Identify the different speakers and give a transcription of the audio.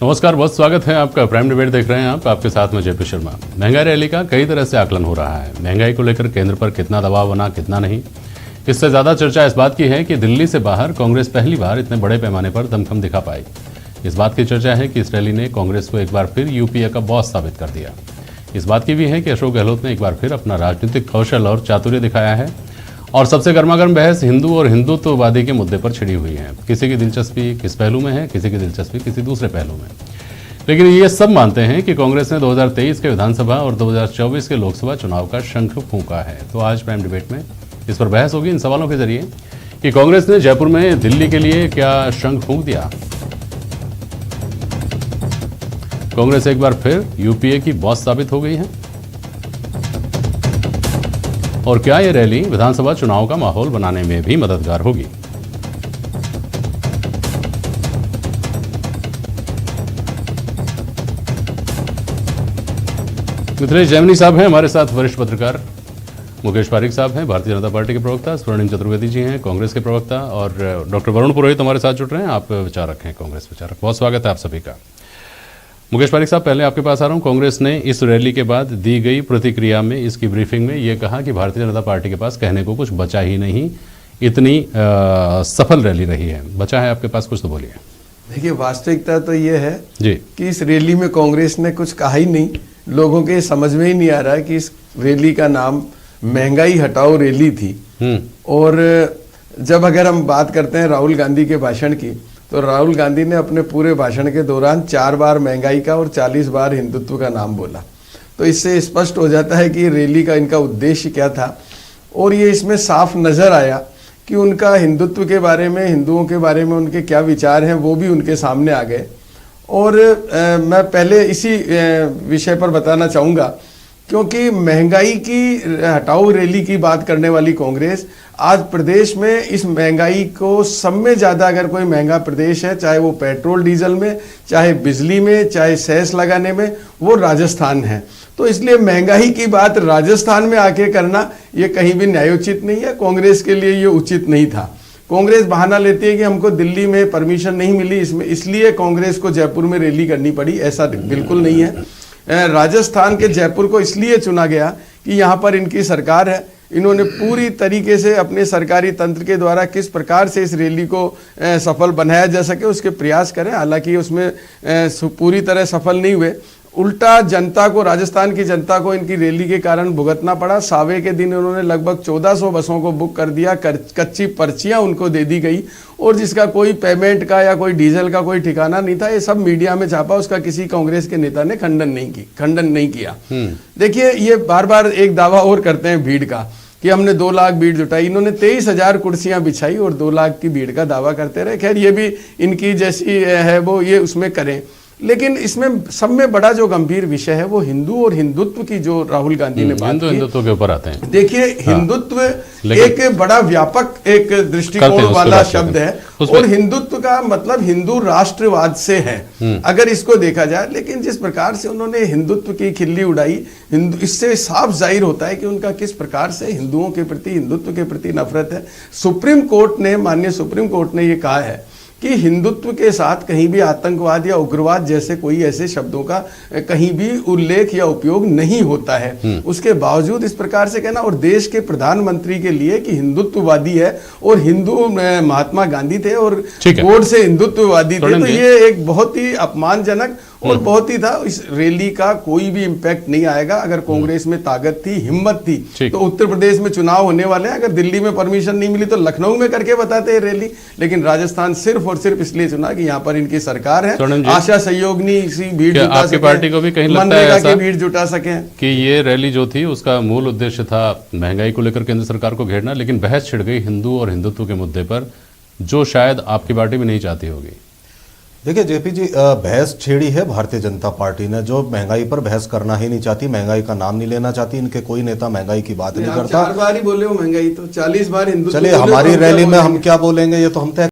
Speaker 1: नमस्कार, बहुत स्वागत है आपका। प्राइम डिबेट देख रहे हैं आप, आपके साथ में जेपी शर्मा। महंगाई रैली का कई तरह से आकलन हो रहा है। महंगाई को लेकर केंद्र पर कितना दबाव बना, कितना नहीं। इससे ज्यादा चर्चा इस बात की है कि दिल्ली से बाहर कांग्रेस पहली बार इतने बड़े पैमाने पर दमखम दिखा पाई। इस बात की चर्चा है कि इस रैली ने कांग्रेस को एक बार फिर यूपीए का बॉस साबित कर दिया। इस बात की भी है कि अशोक गहलोत ने एक बार फिर अपना राजनीतिक कौशल और चातुर्य दिखाया है। और सबसे गर्मागर्म बहस हिंदू और हिंदुत्ववादी के मुद्दे पर छिड़ी हुई है। किसी की दिलचस्पी किस पहलू में है, किसी की दिलचस्पी किसी दूसरे पहलू में। लेकिन ये सब मानते हैं कि कांग्रेस ने 2023 के विधानसभा और 2024 के लोकसभा चुनाव का शंख फूंका है। तो आज प्राइम डिबेट में इस पर बहस होगी इन सवालों के जरिए कि कांग्रेस ने जयपुर में दिल्ली के लिए क्या शंख फूंक दिया। कांग्रेस एक बार फिर यूपीए की बॉस साबित हो गई है। और क्या यह रैली विधानसभा चुनाव का माहौल बनाने में भी मददगार होगी। मिथिलेश जैमिनी साहब हैं हमारे साथ, वरिष्ठ पत्रकार। मुकेश पारिक साहब हैं, भारतीय जनता पार्टी के प्रवक्ता। स्वर्णिम चतुर्वेदी जी हैं, कांग्रेस के प्रवक्ता। और डॉक्टर वरुण पुरोहित हमारे साथ जुड़ रहे हैं, आप विचारक हैं, कांग्रेस विचारक। बहुत स्वागत है आप सभी का। मुकेश पारिक साहब, पहले आपके पास आ रहा हूं। कांग्रेस ने इस रैली के बाद दी गई प्रतिक्रिया में, इसकी ब्रीफिंग में ये कहा कि भारतीय जनता पार्टी के पास कहने को कुछ बचा ही नहीं, इतनी सफल रैली रही है। बचा है आपके पास कुछ तो बोलिए।
Speaker 2: देखिए, वास्तविकता तो ये है
Speaker 1: जी
Speaker 2: कि इस रैली में कांग्रेस ने कुछ कहा ही नहीं। लोगों के समझ में ही नहीं आ रहा है कि इस रैली का नाम महंगाई हटाओ रैली थी। और जब अगर हम बात करते हैं राहुल गांधी के भाषण की, तो राहुल गांधी ने अपने पूरे भाषण के दौरान 4 बार महंगाई का और 40 बार हिंदुत्व का नाम बोला। तो इससे स्पष्ट हो जाता है कि रैली का इनका उद्देश्य क्या था। और ये इसमें साफ नजर आया कि उनका हिंदुत्व के बारे में, हिंदुओं के बारे में उनके क्या विचार हैं, वो भी उनके सामने आ गए। और मैं पहले इसी विषय पर बताना चाहूँगा, क्योंकि महंगाई की हटाओ रैली की बात करने वाली कांग्रेस आज प्रदेश में इस महंगाई को सब में ज़्यादा, अगर कोई महंगा प्रदेश है, चाहे वो पेट्रोल डीजल में, चाहे बिजली में, चाहे सेस लगाने में, वो राजस्थान है। तो इसलिए महंगाई की बात राजस्थान में आके करना ये कहीं भी न्यायोचित नहीं है। कांग्रेस के लिए ये उचित नहीं था। कांग्रेस बहाना लेती है कि हमको दिल्ली में परमिशन नहीं मिली, इसलिए कांग्रेस को जयपुर में रैली करनी पड़ी। ऐसा बिल्कुल नहीं है। राजस्थान के जयपुर को इसलिए चुना गया कि यहाँ पर इनकी सरकार है। इन्होंने पूरी तरीके से अपने सरकारी तंत्र के द्वारा किस प्रकार से इस रैली को सफल बनाया जा सके उसके प्रयास करें। हालांकि उसमें पूरी तरह सफल नहीं हुए। उल्टा जनता को, राजस्थान की जनता को इनकी रैली के कारण भुगतना पड़ा। सावे के दिन उन्होंने लगभग 1400 बसों को बुक कर दिया, कच्ची पर्चियां उनको दे दी गई, और जिसका कोई पेमेंट का या कोई डीजल का कोई ठिकाना नहीं था। ये सब मीडिया में छापा, उसका किसी कांग्रेस के नेता ने खंडन नहीं किया। देखिए, ये बार बार एक दावा और करते हैं भीड़ का कि हमने 2 लाख भीड़ जुटाई। इन्होंने 23,000 कुर्सियां बिछाई और 2 लाख की भीड़ का दावा करते रहे। खैर, ये भी इनकी जैसी है वो ये उसमें करें। लेकिन इसमें सब में बड़ा जो गंभीर विषय है वो हिंदू और हिंदुत्व की जो राहुल गांधी ने बात की।
Speaker 1: हिंदुत्व के ऊपर आते हैं।
Speaker 2: देखिए, हिंदुत्व एक बड़ा व्यापक एक दृष्टिकोण वाला शब्द है, और हिंदुत्व का मतलब हिंदू राष्ट्रवाद से है, अगर इसको देखा जाए। लेकिन जिस प्रकार से उन्होंने हिंदुत्व की खिल्ली उड़ाई, इससे साफ जाहिर होता है कि उनका किस प्रकार से हिंदुओं के प्रति, हिंदुत्व के प्रति नफरत है। माननीय सुप्रीम कोर्ट ने ये कहा है कि हिंदुत्व के साथ कहीं भी आतंकवाद या उग्रवाद जैसे कोई ऐसे शब्दों का कहीं भी उल्लेख या उपयोग नहीं होता है। उसके बावजूद इस प्रकार से कहना, और देश के प्रधानमंत्री के लिए कि हिंदुत्ववादी है, और हिंदू महात्मा गांधी थे और कोड से हिंदुत्ववादी थे, तो ये एक बहुत ही अपमानजनक और बहुत ही था। इस रैली का कोई भी इम्पैक्ट नहीं आएगा। अगर कांग्रेस में ताकत थी, हिम्मत थी, तो उत्तर प्रदेश में चुनाव होने वाले हैं। अगर दिल्ली में परमिशन नहीं मिली तो लखनऊ में करके बताते हैं रैली। लेकिन राजस्थान सिर्फ और सिर्फ इसलिए चुना कि यहाँ पर इनकी सरकार है, आशा सहयोगनी इसी भीड़ जुटा सके,
Speaker 1: पार्टी को भी कहीं
Speaker 2: मनरेगा की भीड़ जुटा सके।
Speaker 1: कि ये रैली जो थी उसका मूल उद्देश्य था महंगाई को लेकर केंद्र सरकार को घेरना, लेकिन बहस छिड़ गई हिंदू और हिंदुत्व के मुद्दे पर, जो शायद आपकी पार्टी भी नहीं चाहती होगी।
Speaker 3: देखिए जेपी जी, बहस छेड़ी है भारतीय जनता पार्टी ने, जो महंगाई पर बहस करना ही नहीं चाहती, महंगाई का नाम नहीं लेना चाहती। इनके कोई नेता महंगाई की बात नहीं करता।
Speaker 2: 4 बार ही बोले हो महंगाई, तो 40 बार हिंदुत्व।
Speaker 3: चलिए, हमारी रैली में हम क्या बोलेंगे ये तो हम तय